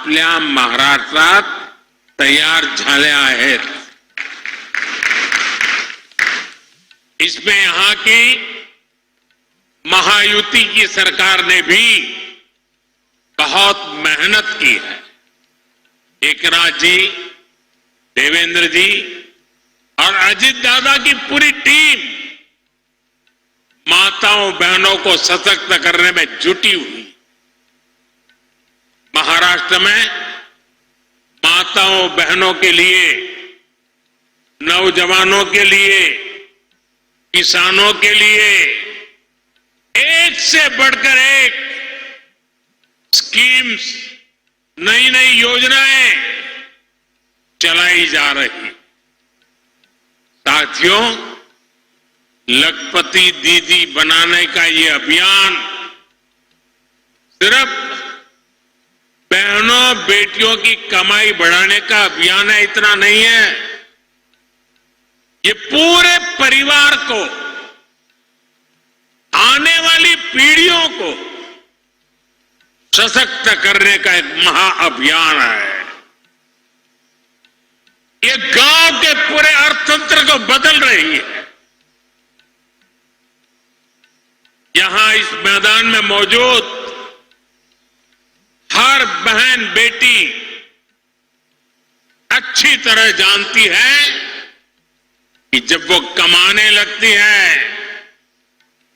आपल्या महाराष्ट्रात तयार झाल्या आहेत. इसमें यहां की महायुति की सरकार ने भी बहुत मेहनत की है. एकनाथ जी, देवेंद्र जी और अजित दादा की पूरी टीम माताओं बहनों को सशक्त करने में जुटी हुई. महाराष्ट्र में माताओं बहनों के लिए, नौजवानों के लिए, किसानों के लिए एक से बढ़कर एक स्कीम्स, नई नई योजनाएं चलाई जा रही. साथियों, लखपति दीदी बनाने का ये अभियान सिर्फ बहनों बेटियों की कमाई बढ़ाने का अभियान है, इतना नहीं है. ये पूरे परिवार को, आने वाली पीढ़ियों को सशक्त करने का एक महाअभियान है. ये गांव के पूरे अर्थतंत्र को बदल रही है. यहां इस मैदान में मौजूद हर बहन बेटी अच्छी तरह जानती है कि जब वो कमाने लगती है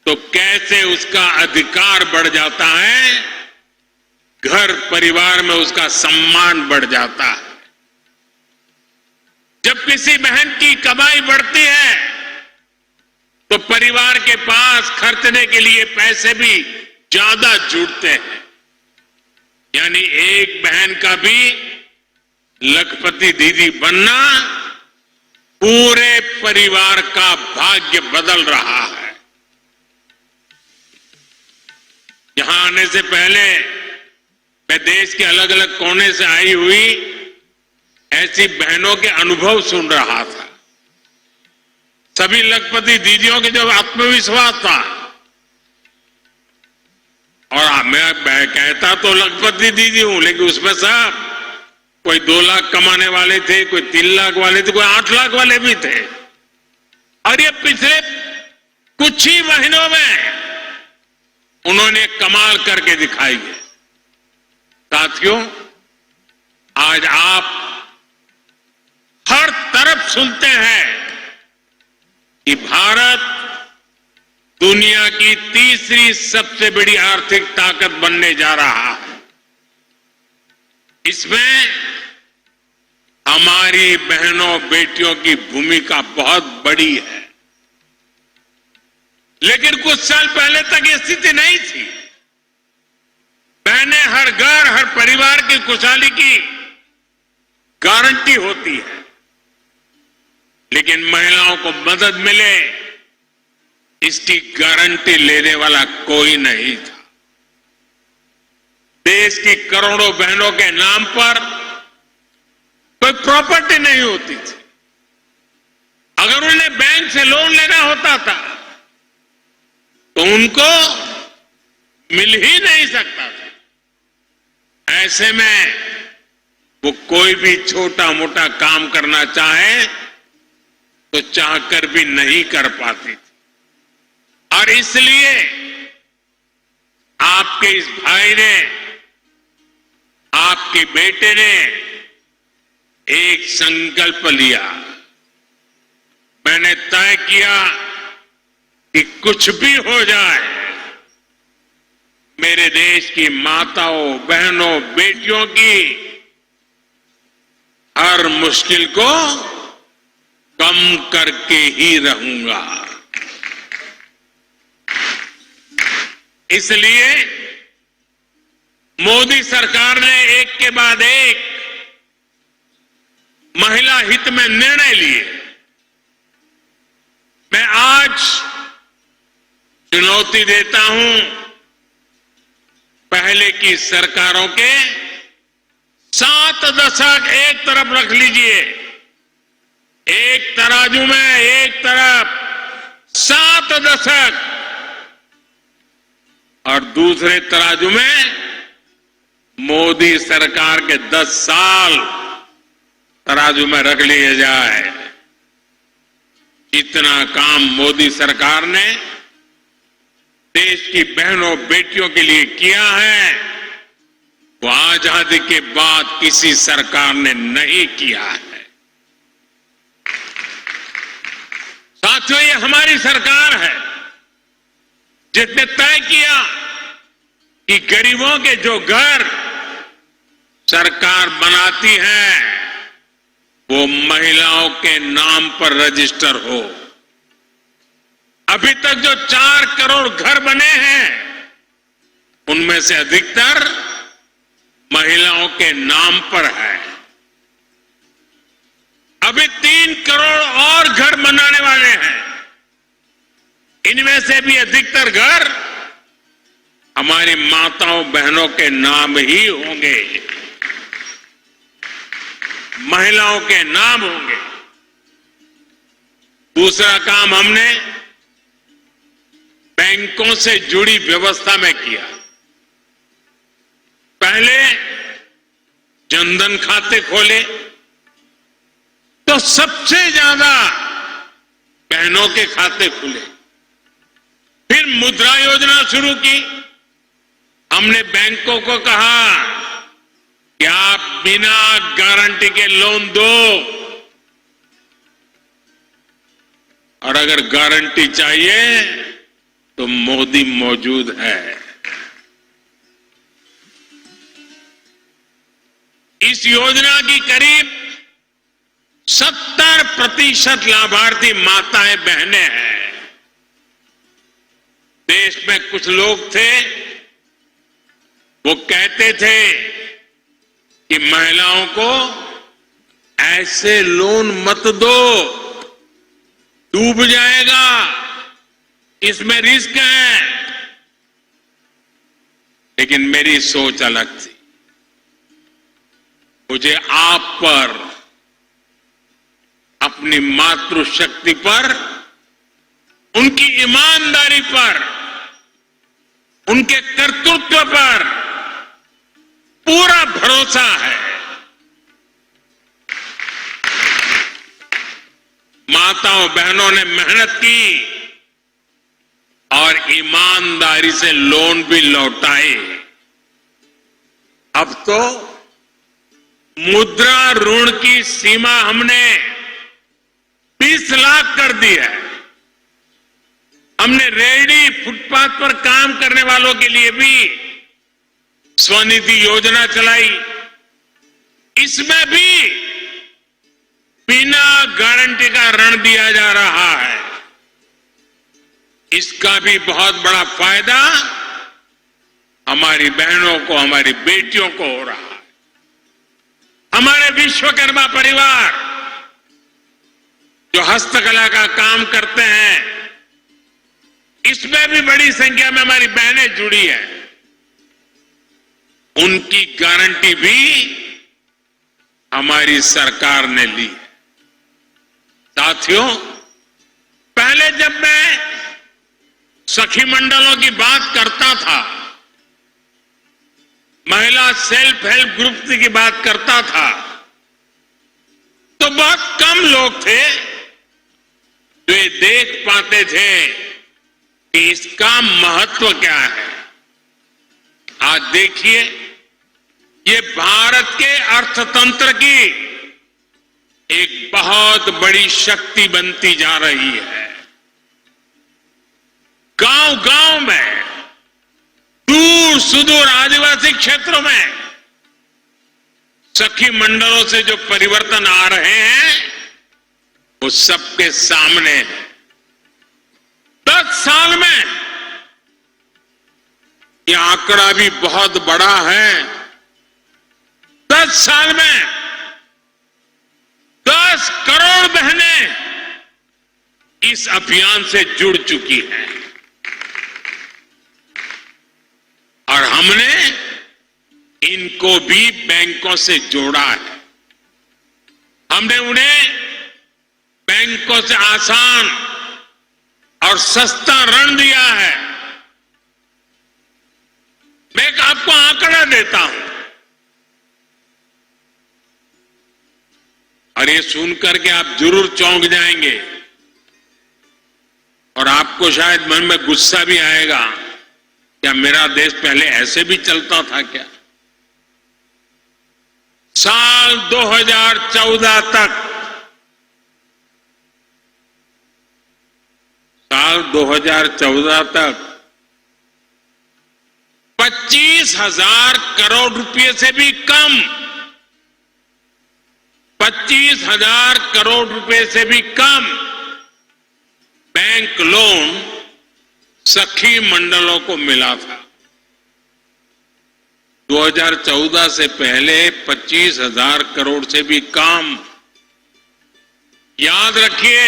तो कैसे उसका अधिकार बढ़ जाता है, घर परिवार में उसका सम्मान बढ़ जाता है. जब किसी बहन की कमाई बढ़ती है तो परिवार के पास खर्चने के लिए पैसे भी ज्यादा जुटते हैं. यानी एक बहन का भी लखपति दीदी बनना पूरे परिवार का भाग्य बदल रहा है. यहां आने से पहले मैं देश के अलग अलग कोने से आई हुई ऐसी बहनों के अनुभव सुन रहा था. सभी लखपति दीदियों के जब आत्मविश्वास था, और मैं कहता तो लखपति दीदी हूं, लेकिन उसमें सब कोई 2 लाख कमाने वाले थे, कोई 3 लाख वाले थे, कोई 8 लाख वाले भी थे. और ये पिछले कुछ ही महीनों में उन्होंने कमाल करके दिखाई है. साथियों, आज आप हर तरफ सुनते हैं कि भारत दुनिया की तीसरी सबसे बड़ी आर्थिक ताकत बनने जा रहा है. इसमें हमारी बहनों बेटियों की भूमिका बहुत बड़ी है. लेकिन कुछ साल पहले तक ये स्थिति नहीं थी. बहनें हर घर, हर परिवार की खुशहाली की गारंटी होती है. लेकिन महिलाओं को मदद मिले, इसकी गारंटी लेने वाला कोई नहीं था. देश की करोड़ों बहनों के नाम पर कोई प्रॉपर्टी नहीं होती थी. अगर उन्हें बैंक से लोन लेना होता था तो उनको मिल ही नहीं सकता था. ऐसे में वो कोई भी छोटा मोटा काम करना चाहे तो चाहकर भी नहीं कर पाती थी. और इसलिए आपके इस भाई ने, आपके बेटे ने एक संकल्प लिया. मैंने तय किया कि कुछ भी हो जाए, मेरे देश की माताओं बहनों बेटियों की हर मुश्किल को कम करके ही रहूंगा. इसलिए मोदी सरकार ने एक के बाद एक महिला हित में निर्णय लिए. मैं आज चुनौती देता हूं पहले की सरकारों के 7 दशक एक तरफ रख लीजिए. एक तराजू में एक तरफ 7 दशक और दूसरे तराजू में मोदी सरकार के 10 साल तराजू में रख लिए जाए। इतना काम मोदी सरकार ने देश की बहनों बेटियों के लिए किया है, वो आजादी के बाद किसी सरकार ने नहीं किया है। साथियों, ये हमारी सरकार है जिसने तय किया कि गरीबों के जो घर सरकार बनाती है वो महिलाओं के नाम पर रजिस्टर हो। अभी तक जो 4 करोड़ घर बने हैं उनमें से अधिकतर महिलाओं के नाम पर है। अभी 3 करोड़ और घर बनाने वाले हैं। इनमें से भी अधिकतर घर हमारी माताओं बहनों के नाम ही होंगे, महिलाओं के नाम होंगे। दूसरा काम हमने बैंकों से जुड़ी व्यवस्था में किया। पहले जनधन खाते खोले तो सबसे ज्यादा बहनों के खाते खुले। फिर मुद्रा योजना शुरू की। हमने बैंकों को कहा कि आप बिना गारंटी के लोन दो, और अगर गारंटी चाहिए तो मोदी मौजूद है। इस योजना की करीब 70% लाभार्थी माताएं बहनें हैं। देश में कुछ लोग थे वो कहते थे कि महिलाओं को ऐसे लोन मत दो, डूब जाएगा, इसमें रिस्क है। लेकिन मेरी सोच अलग थी। मुझे आप पर, अपनी मातृशक्ति पर, उनकी ईमानदारी पर, उनके कर्तृत्व पर पूरा भरोसा है। माताओं बहनों ने मेहनत की और ईमानदारी से लोन भी लौटाए। अब तो मुद्रा ऋण की सीमा हमने 20 लाख कर दी है। हमने रेहड़ी फुटपाथ पर काम करने वालों के लिए भी स्वनिधि योजना चलाई। इसमें भी बिना गारंटी का ऋण दिया जा रहा है। इसका भी बहुत बड़ा फायदा हमारी बहनों को, हमारी बेटियों को हो रहा है। हमारे विश्वकर्मा परिवार जो हस्तकला का काम करते हैं, इसमें भी बड़ी संख्या में हमारी बहनें जुड़ी हैं। उनकी गारंटी भी हमारी सरकार ने ली। साथियों, पहले जब मैं सखी मंडलों की बात करता था, महिला सेल्फ हेल्प ग्रुप की बात करता था, तो बहुत कम लोग थे जो ये देख पाते थे कि इसका महत्व क्या है। आज देखिए, ये भारत के अर्थतंत्र की एक बहुत बड़ी शक्ति बनती जा रही है। गांव-गांव में, दूर सुदूर आदिवासी क्षेत्रों में सखी मंडलों से जो परिवर्तन आ रहे हैं वो सबके सामने है। 10 साल में ये आंकड़ा भी बहुत बड़ा है। 10 साल में 10 करोड़ बहनें इस अभियान से जुड़ चुकी हैं और हमने इनको भी बैंकों से जोड़ा है। हमने उन्हें बैंकों से आसान और सस्ता ऋण दिया है। मैं आपको आंकड़ा देता हूं। और ये सुनकर के आप जरूर चौंक जाएंगे और आपको शायद मन में गुस्सा भी आएगा, क्या मेरा देश पहले ऐसे भी चलता था क्या? साल 2014 तक, साल 2014 तक 25,000 करोड़ रुपए से भी कम, 25,000 करोड़ रुपए से भी कम बैंक लोन सखी मंडलों को मिला था। 2014 से पहले 25,000 करोड़ से भी कम। याद रखिए,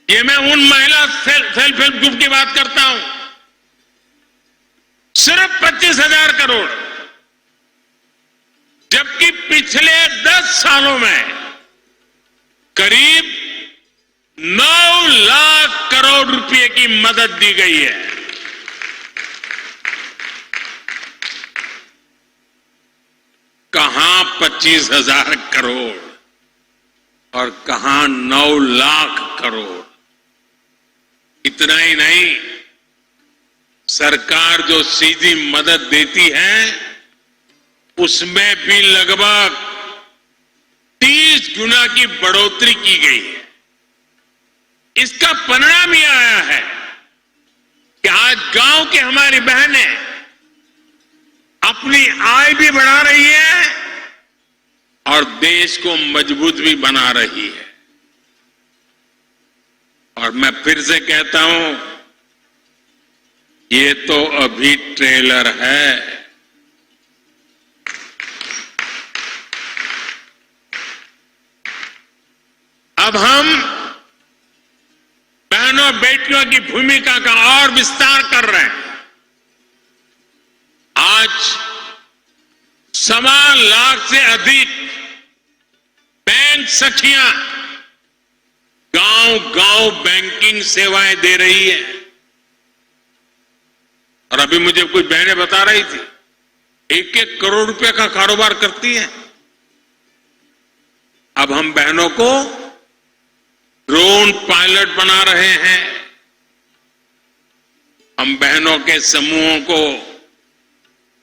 ये मैं उन महिला सेल्फ हेल्प ग्रुप की बात करता हूं, सिर्फ 25,000 करोड़, जबकि पिछले 10 सालों में करीब 9 लाख करोड़ रुपए की मदद दी गई है। कहां 25,000 करोड़ और कहां 9 लाख करोड़। इतना ही नहीं, सरकार जो सीधी मदद देती है उसमें भी लगभग 30 गुना की बढ़ोतरी की गई है। इसका परिणाम यह आया है कि आज गांव की हमारी बहनें अपनी आय भी बढ़ा रही है और देश को मजबूत भी बना रही है। और मैं फिर से कहता हूं, ये तो अभी ट्रेलर है। अब हम बहनों बेटियों की भूमिका का और विस्तार कर रहे हैं। आज 1.25 लाख से अधिक बैंक सखियां गांव-गांव बैंकिंग सेवाएं दे रही है। और अभी मुझे कुछ बहनें बता रही थी, 1-1 करोड़ रुपए का कारोबार करती है। अब हम बहनों को ड्रोन पायलट बना रहे हैं। हम बहनों के समूहों को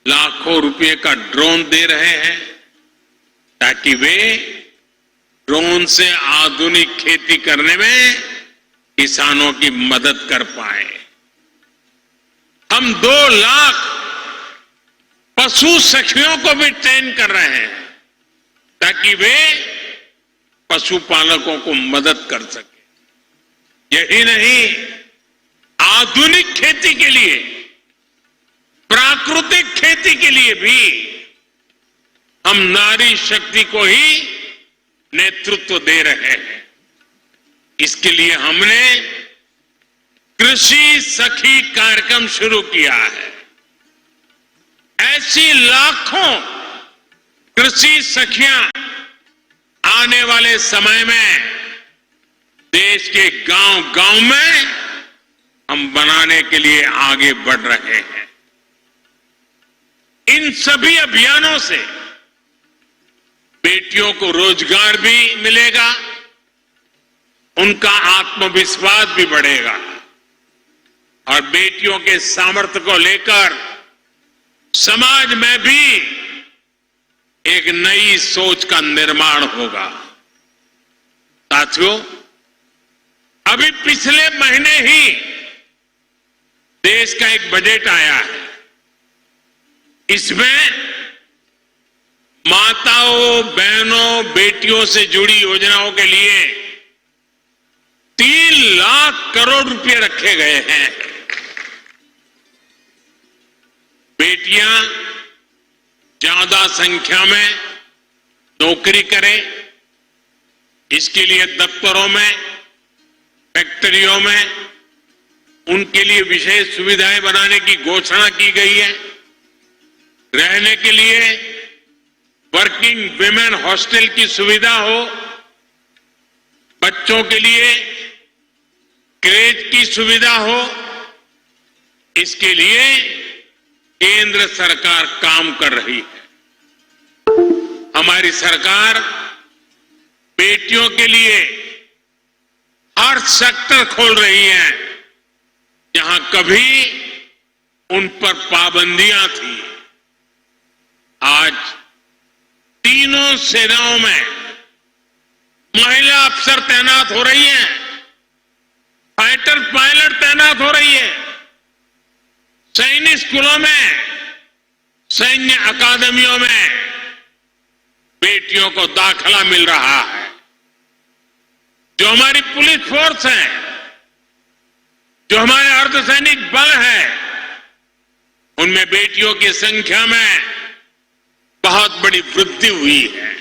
लाखों रुपए का ड्रोन दे रहे हैं ताकि वे ड्रोन से आधुनिक खेती करने में किसानों की मदद कर पाए। हम 2 लाख पशु सखियों को भी ट्रेन कर रहे हैं ताकि वे पशुपालकों को मदद कर सके। यही नहीं, आधुनिक खेती के लिए, प्राकृतिक खेती के लिए भी हम नारी शक्ति को ही नेतृत्व दे रहे हैं। इसके लिए हमने कृषि सखी कार्यक्रम शुरू किया है। ऐसी लाखों कृषि सखियां आने वाले समय में देश के गांव-गांव में हम बनाने के लिए आगे बढ़ रहे हैं। इन सभी अभियानों से बेटियों को रोजगार भी मिलेगा, उनका आत्मविश्वास भी बढ़ेगा और बेटियों के सामर्थ्य को लेकर समाज में भी एक नई सोच का निर्माण होगा। साथियों, अभी पिछले महीने ही देश का एक बजट आया है। इसमें माताओं, बहनों, बेटियों से जुड़ी योजनाओं के लिए 3 लाख करोड़ रुपए रखे गए हैं। बेटियां ज्यादा संख्या में नौकरी करें, इसके लिए दफ्तरों में, फैक्ट्रियों में उनके लिए विशेष सुविधाएं बनाने की घोषणा की गई है। रहने के लिए वर्किंग विमेन हॉस्टल की सुविधा हो, बच्चों के लिए क्रेच की सुविधा हो, इसके लिए केंद्र सरकार काम कर रही है। हमारी सरकार बेटियों के लिए हर सेक्टर खोल रही है जहां कभी उन पर पाबंदियां थी। आज तीनों सेनाओं में महिला अफसर तैनात हो रही हैं, फाइटर पायलट तैनात हो रही है, सैनिक स्कूलों में, सैन्य अकादमियों में बेटियों को दाखिला मिल रहा है। जो हमारी पुलिस फोर्स है, जो हमारे अर्धसैनिक बल है, उनमें बेटियों की संख्या में बहुत बड़ी वृद्धि हुई है।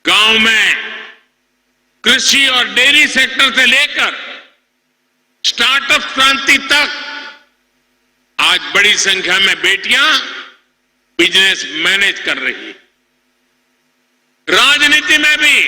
गांव में कृषि और डेयरी सेक्टर से लेकर स्टार्टअप क्रांति तक आज बड़ी संख्या में बेटियां बिजनेस मैनेज कर रही हैं। राजनीति में भी